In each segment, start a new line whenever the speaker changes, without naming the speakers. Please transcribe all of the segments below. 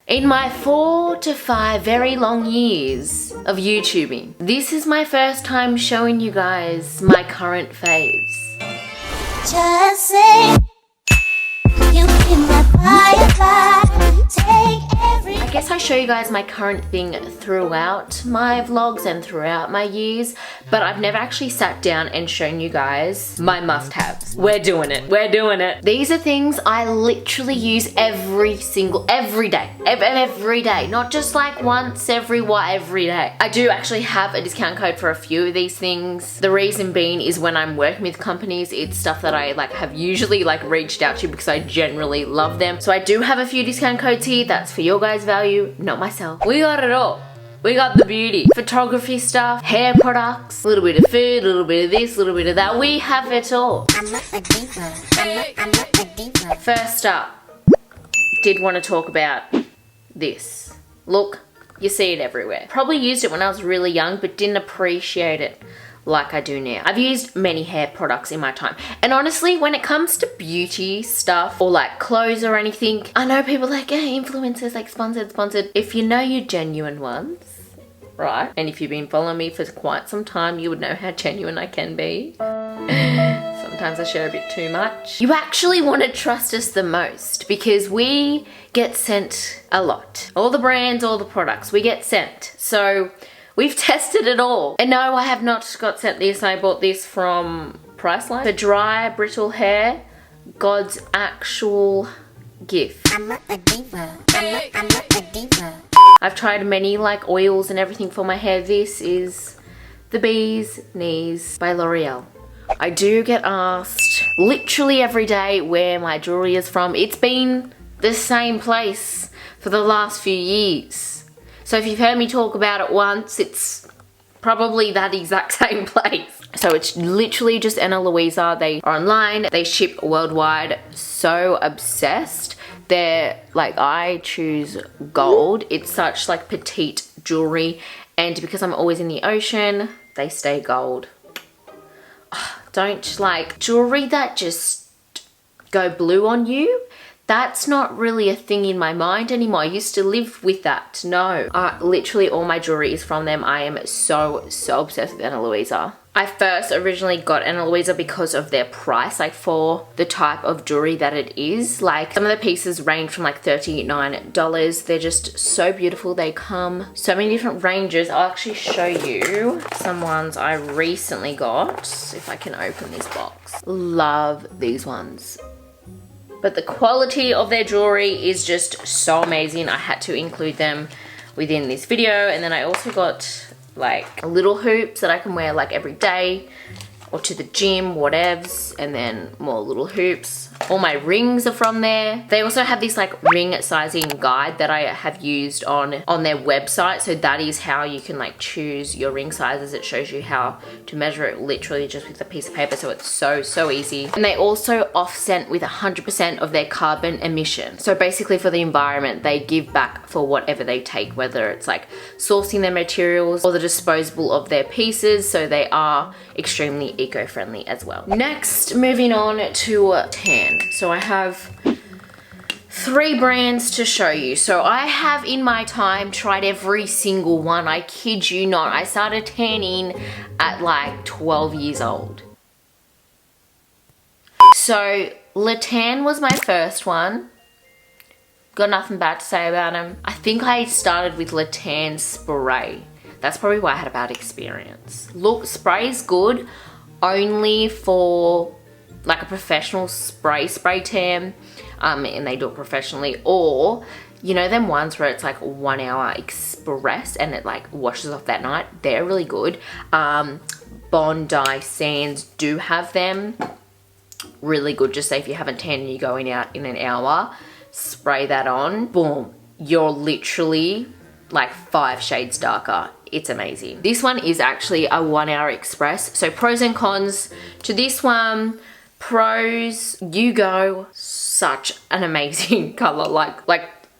In my 4 to 5 very long years of YouTubing, this is my first time showing you guys my current faves.
Just say you can let firefly take every.
I guess I show you guys my current thing throughout my vlogs and throughout my years, but I've never actually sat down and shown you guys my must-haves. We're doing it. We're doing it. These are things I literally use every day. Every day. Not just like once every day. I do actually have a discount code for a few of these things. The reason being is when I'm working with companies, it's stuff that I have usually reached out to because I generally love them. So I do have a few discount codes here. That's for your guys' value, not myself. We got it all. We got the beauty, photography stuff, hair products, a little bit of food, a little bit of this, a little bit of that. We have it all.
I'm not a diva. I'm not a diva.
First up, did want to talk about this. Look, you see it everywhere. Probably used it when I was really young, but didn't appreciate it like I do now. I've used many hair products in my time. And honestly, when it comes to beauty stuff or clothes or anything, I know people influencers, sponsored. If you know your genuine ones, right? And if you've been following me for quite some time, you would know how genuine I can be. Sometimes I share a bit too much. You actually want to trust us the most because we get sent a lot. All the brands, all the products, we get sent. So we've tested it all. And no, I have not got sent this. I bought this from Priceline. For dry, brittle hair, God's actual gift.
I'm not a diva. I'm not a diva.
I've tried many oils and everything for my hair. This is the Bee's Knees by L'Oreal. I do get asked literally every day where my jewelry is from. It's been the same place for the last few years. So if you've heard me talk about it once, it's probably that exact same place. So it's literally just Ana Luisa. They are online. They ship worldwide. So obsessed. They're I choose gold. It's such petite jewelry. And because I'm always in the ocean, they stay gold. Don't jewelry that just go blue on you. That's not really a thing in my mind anymore. I used to live with that. No, literally all my jewelry is from them. I am so obsessed with Ana Luisa. I first originally got Ana Luisa because of their price, for the type of jewelry that it is. Some of the pieces range from $39. They're just so beautiful. They come so many different ranges. I'll actually show you some ones I recently got. If I can open this box. Love these ones. But the quality of their jewelry is just so amazing. I had to include them within this video. And then I also got little hoops that I can wear every day or to the gym, whatevs, and then more little hoops. All my rings are from there. They also have this ring sizing guide that I have used on their website. So that is how you can choose your ring sizes. It shows you how to measure it literally just with a piece of paper. So it's so easy. And they also offset with 100% of their carbon emission. So basically for the environment, they give back for whatever they take, whether it's sourcing their materials or the disposable of their pieces. So they are extremely eco-friendly as well. Next, moving on to tan. So I have 3 brands to show you. So I have in my time tried every single one. I kid you not. I started tanning at 12 years old. So Le Tan was my first one. Got nothing bad to say about them. I think I started with Le Tan spray. That's probably why I had a bad experience. Look, spray is good only for a professional spray tan, and they do it professionally, or you know them ones where it's 1 hour express and it washes off that night. They're really good. Bondi Sands do have them. Really good. Just say if you haven't tanned and you're going out in an hour, spray that on, boom, you're literally 5 shades darker. It's amazing. This one is actually a 1 hour express. So pros and cons to this one. Pros, you go, such an amazing color,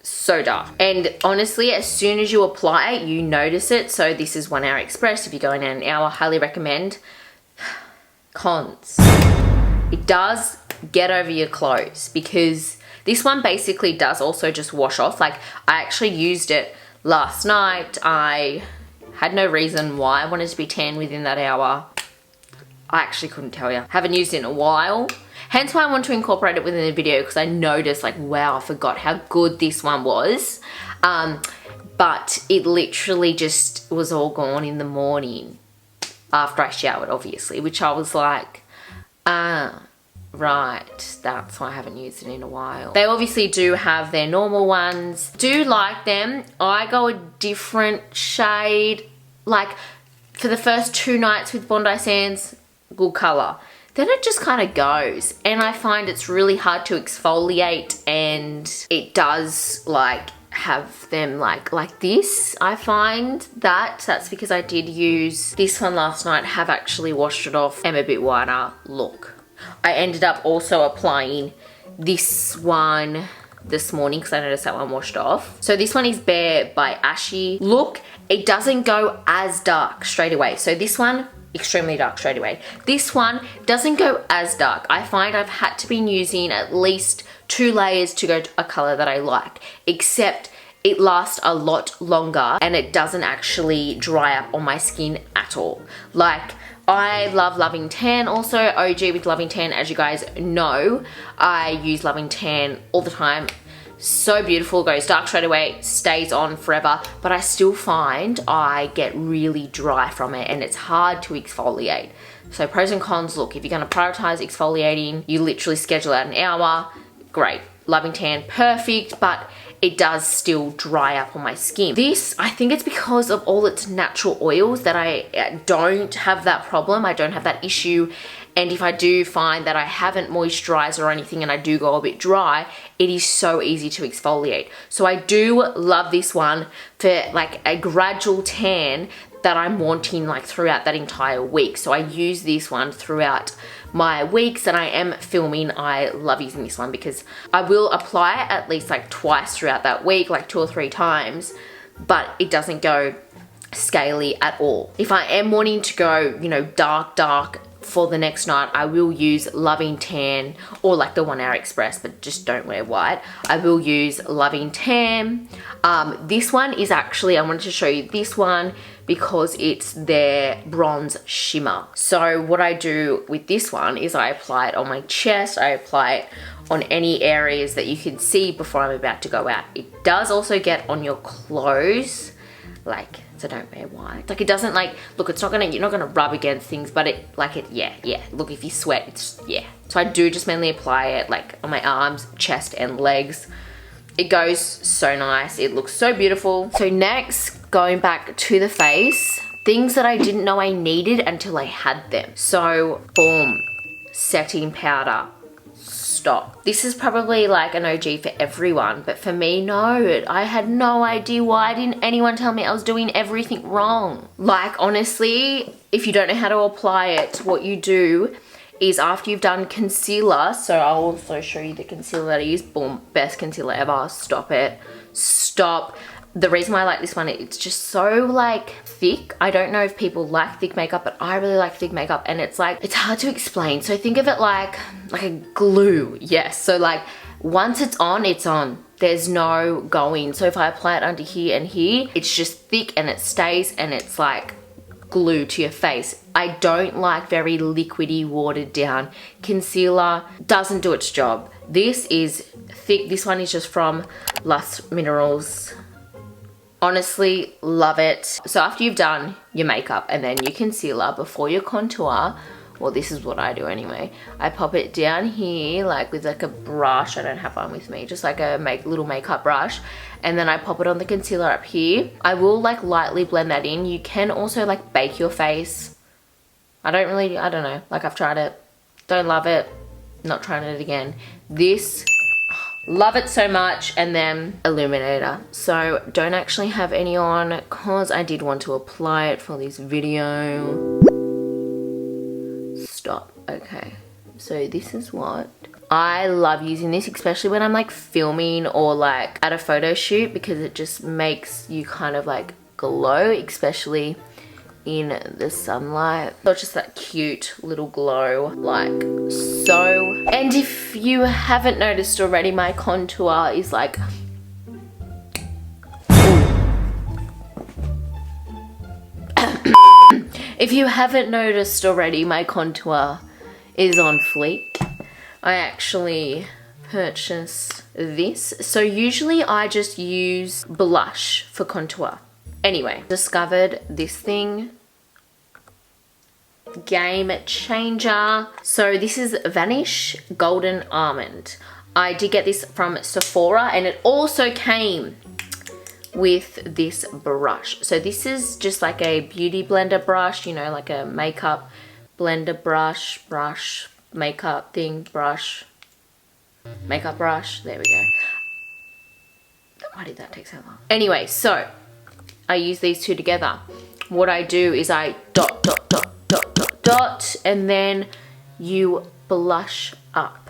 so dark. And honestly, as soon as you apply it, you notice it. So this is 1 hour express. If you're going out an hour, highly recommend. Cons, it does get over your clothes because This one basically does also just wash off. Like, I actually used it last night. I had no reason why I wanted to be tan within that hour. I actually couldn't tell you. Haven't used it in a while. Hence why I want to incorporate it within the video, because I noticed like, wow, I forgot how good this one was. But it literally just was all gone in the morning after I showered, obviously, which I was like, right, that's why I haven't used it in a while. They obviously do have their normal ones. Do like them. I go a different shade. Like, for the first 2 nights with Bondi Sands, good color. Then it just kind of goes, and I find it's really hard to exfoliate, and it does like have them like this. I find that's because I did use this one last night, have actually washed it off, am a bit whiter look. I ended up also applying this one this morning because I noticed that one washed off. So this one is Bare by Ashy. Look, it doesn't go as dark straight away. So this one, extremely dark straight away. This one doesn't go as dark. I find I've had to be using at least 2 layers to go to a color that I like, except it lasts a lot longer and it doesn't actually dry up on my skin at all. Like, I love Loving Tan also, OG with Loving Tan. As you guys know, I use Loving Tan all the time. So beautiful, goes dark straight away, stays on forever, but I still find I get really dry from it and it's hard to exfoliate. So pros and cons, look, if you're gonna prioritize exfoliating, you literally schedule out an hour, great. Loving Tan, perfect, but it does still dry up on my skin. This, I think it's because of all its natural oils that I don't have that problem. I don't have that issue. And if I do find that I haven't moisturized or anything and I do go a bit dry, it is so easy to exfoliate. So I do love this one for like a gradual tan that I'm wanting like throughout that entire week. So I use this one throughout my weeks, and I am filming. I love using this one because I will apply it at least like twice throughout that week, like 2 or 3 times, but it doesn't go scaly at all. If I am wanting to go, you know, dark for the next night, I will use Loving Tan or like the 1 Hour Express, but just don't wear white. I will use Loving Tan. This one is actually, I wanted to show you this one because it's their bronze shimmer. So what I do with this one is I apply it on my chest, I apply it on any areas that you can see before I'm about to go out. It does also get on your clothes, like, so don't wear white. Like, it doesn't like, look, it's not gonna, you're not gonna rub against things, but it, like it, yeah. Look, if you sweat, it's, yeah. So I do just mainly apply it like on my arms, chest and legs. It goes so nice. It looks so beautiful. So next, going back to the face, things that I didn't know I needed until I had them. So, boom, setting powder. Stop. This is probably like an OG for everyone, but for me, no. I had no idea. Why didn't anyone tell me I was doing everything wrong? Like, honestly, if you don't know how to apply it, what you do is after you've done concealer, so I'll also show you the concealer that I use. Boom, best concealer ever. Stop it. Stop. The reason why I like this one, it's just so like thick. I don't know if people like thick makeup, but I really like thick makeup, and it's like, it's hard to explain. So think of it like a glue. Yes, so like once it's on, it's on. There's no going. So if I apply it under here and here, it's just thick and it stays, and it's like glue to your face. I don't like very liquidy, watered down concealer. Doesn't do its job. This is thick. This one is just from Lush Minerals. Honestly, love it. So after you've done your makeup and then your concealer, before your contour, well, this is what I do anyway, I pop it down here like with like a brush. I don't have one with me, just like a little makeup brush, and then I pop it on the concealer up here. I will like lightly blend that in. You can also like bake your face. I don't know, like I've tried it, don't love it, not trying it again. This, love it so much. And then illuminator. So don't actually have any on because I did want to apply it for this video. Stop. Okay, so this is what I love using this, especially when I'm like filming or like at a photo shoot, because it just makes you kind of like glow, especially in the sunlight. So it's just that cute little glow, like so. And if you haven't noticed already, my contour is like if you haven't noticed already, my contour is on fleek. I actually purchased this. So usually I just use blush for contour. Anyway, discovered this thing. Game changer. So this is Vanish Golden Almond. I did get this from Sephora, and it also came with this brush. So this is just like a beauty blender brush, you know, like a makeup blender brush, makeup thing, makeup brush. There we go. Why did that take so long? Anyway, so I use these two together. What I do is I dot, dot, dot, dot, dot, dot, and then you blush up,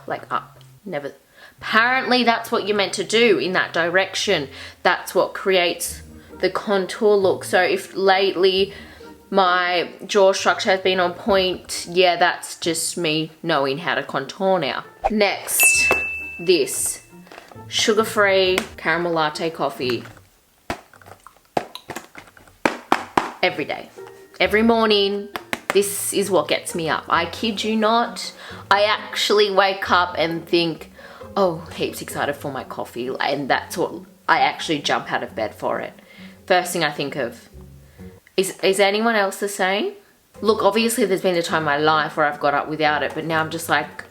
like up, never. Apparently that's what you're meant to do, in that direction. That's what creates the contour look. So if lately my jaw structure has been on point, yeah, that's just me knowing how to contour now. Next, this sugar-free caramel latte coffee. Every day, every morning, this is what gets me up. I kid you not. I actually wake up and think, oh, heaps excited for my coffee, and that's what I actually jump out of bed for it. First thing I think of. Is anyone else the same? Look, obviously there's been a time in my life where I've got up without it, but now I'm just like,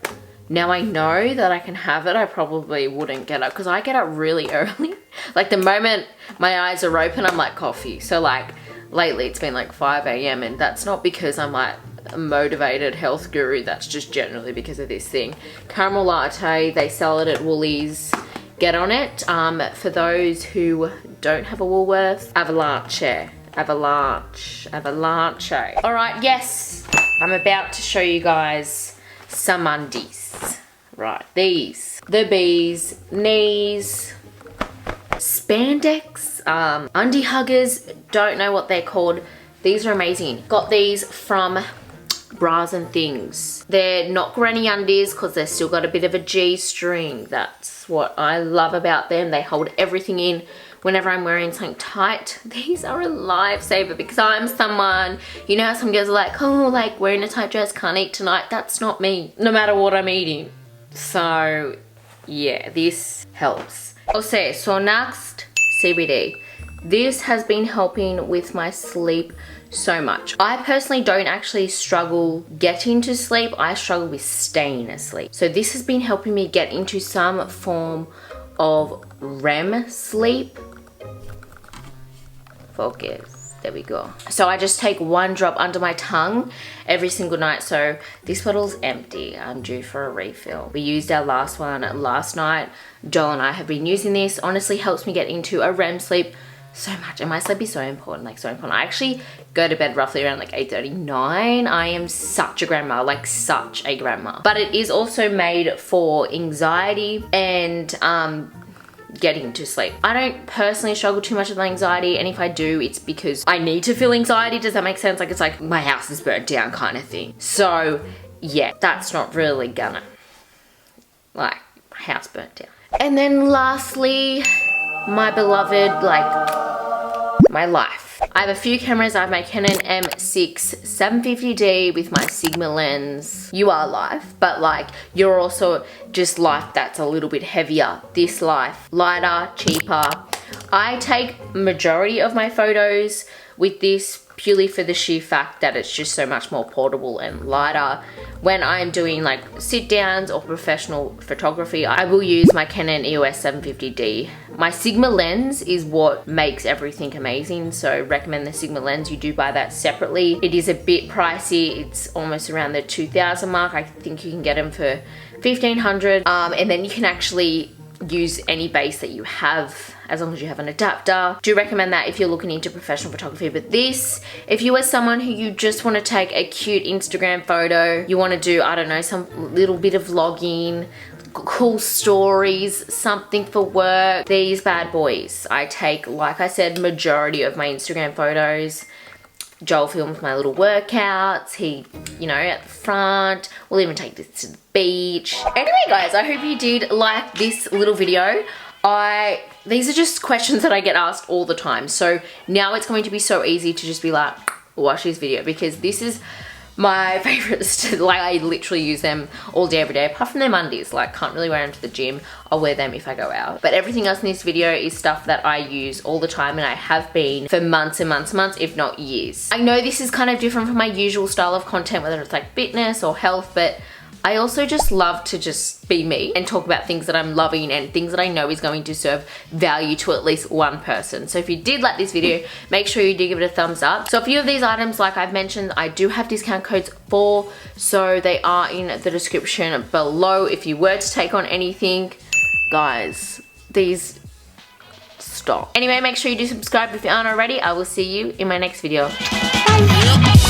now I know that I can have it, I probably wouldn't get up, because I get up really early. Like the moment my eyes are open, I'm like coffee. So like lately it's been like 5 a.m. and that's not because I'm like a motivated health guru, that's just generally because of this thing. Caramel latte, they sell it at Woolies. Get on it. For those who don't have a Woolworths, Avalanche. All right, yes, I'm about to show you guys some undies. Right, these, the bees, knees, spandex, undie huggers, don't know what they're called. These are amazing. Got these from Bras and Things. They're not granny undies because they've still got a bit of a G-string. That's what I love about them. They hold everything in whenever I'm wearing something tight. These are a lifesaver because I'm someone, you know how some girls are like, oh, like wearing a tight dress, can't eat tonight. That's not me, no matter what I'm eating. So yeah, this helps. Okay, so next, CBD. This has been helping with my sleep so much. I personally don't actually struggle getting to sleep. I struggle with staying asleep. So this has been helping me get into some form of REM sleep. Focus. There we go. So I just take one drop under my tongue every single night. So this bottle's empty. I'm due for a refill. We used our last one last night. Joel and I have been using this. Honestly helps me get into a REM sleep so much, and my sleep is so important, like so important. I actually go to bed roughly around like 8:39. I am such a grandma, like such a grandma. But it is also made for anxiety and getting to sleep. I don't personally struggle too much with anxiety, and if I do, it's because I need to feel anxiety. Does that make sense? Like it's like my house is burnt down kind of thing. So yeah, that's not really gonna, like, my house burnt down. And then lastly, my beloved, like, my life. I have a few cameras. I have my Canon M6 750D with my Sigma lens. You are life, but like you're also just life that's a little bit heavier. This life, lighter, cheaper. I take majority of my photos with this purely for the sheer fact that it's just so much more portable and lighter. When I'm doing like sit downs or professional photography, I will use my Canon EOS 750D. My Sigma lens is what makes everything amazing, so recommend the Sigma lens. You do buy that separately. It is a bit pricey. It's almost around the 2,000 mark. I think you can get them for 1,500, and then you can actually use any base that you have as long as you have an adapter. Do recommend that if you're looking into professional photography. But this, if you are someone who you just want to take a cute Instagram photo, you want to do, I don't know, some little bit of vlogging, cool stories, something for work. These bad boys, I take, like I said, majority of my Instagram photos. Joel films my little workouts. He, you know, at the front. We'll even take this to the beach. Anyway, guys, I hope you did like this little video. These are just questions that I get asked all the time. So now it's going to be so easy to just be like, watch this video, because this is my favorites. Like, I literally use them all day, every day, apart from their undies. Like, can't really wear them to the gym. I'll wear them if I go out. But everything else in this video is stuff that I use all the time, and I have been for months and months and months, if not years. I know this is kind of different from my usual style of content, whether it's like fitness or health, but I also just love to just be me and talk about things that I'm loving and things that I know is going to serve value to at least one person. So if you did like this video, make sure you do give it a thumbs up. So a few of these items, like I've mentioned, I do have discount codes for, so they are in the description below if you were to take on anything. Guys, these stop. Anyway, make sure you do subscribe if you aren't already. I will see you in my next video. Bye.